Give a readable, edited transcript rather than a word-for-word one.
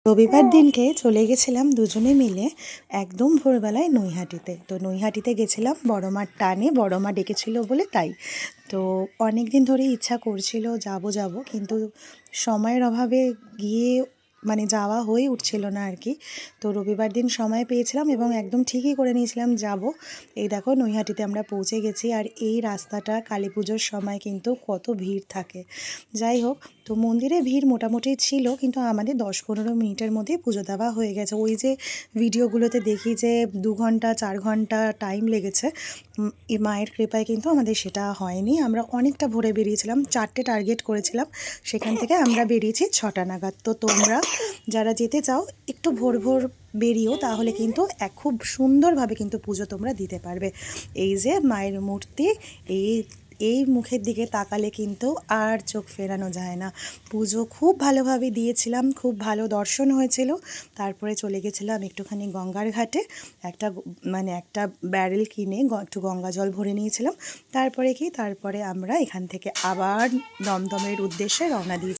রবিবার দিনকে চলে গেছিলাম দুজনে মিলে একদম ভোরবেলায় নৈহাটিতে। তো নৈহাটিতে গেছিলাম বড় মার টানে, বড় মা ডেকেছিল বলে তাই। তো অনেক দিন ধরেই ইচ্ছা করছিল যাব কিন্তু সময়ের অভাবে গিয়ে যাওয়া হয়ে উঠছিল না আর কি। তো রবিবার দিন সময় পেয়েছিলাম এবং একদম ঠিকই করে নিয়েছিলাম যাব। এই দেখো নৈহাটিতে আমরা পৌঁছে গেছি, আর এই রাস্তাটা কালী পুজোর সময় কিন্তু কত ভিড় থাকে। যাই হোক, তো মন্দিরে ভিড় মোটামুটি ছিল, কিন্তু আমাদের 10-15 মিনিটের মধ্যেই পুজো দেওয়া হয়ে গেছে। ওই যে ভিডিওগুলোতে দেখি যে 2 ঘন্টা 4 ঘন্টা টাইম লেগেছে, এই মায়ের কৃপায় কিন্তু আমাদের সেটা হয়নি। আমরা অনেকটা ভোরে বেরিয়েছিলাম, 4টে টার্গেট করেছিলাম, সেখান থেকে আমরা বেরিয়েছি 6টা নাগাদ। তো তোমরা যারা যেতে চাও একটু ভোর ভোর বেরিও, তাহলে কিন্তু খুব সুন্দরভাবে কিন্তু পুজো তোমরা দিতে পারবে। এই যে মায়ের মূর্তি, এই এই মুখের দিকে তাকালে কিন্তু আর চোখ ফেরানো যায় না। পুজো খুব ভালোভাবে দিয়েছিলাম, খুব ভালো দর্শন হয়েছিল। তারপরে চলে গেছিলাম একটুখানি গঙ্গার ঘাটে, একটা ব্যারেল কিনে একটু গঙ্গা জল ভরে নিয়েছিলাম। তারপরে আমরা এখান থেকে আবার দমদমের উদ্দেশ্যে রওনা দিয়েছি।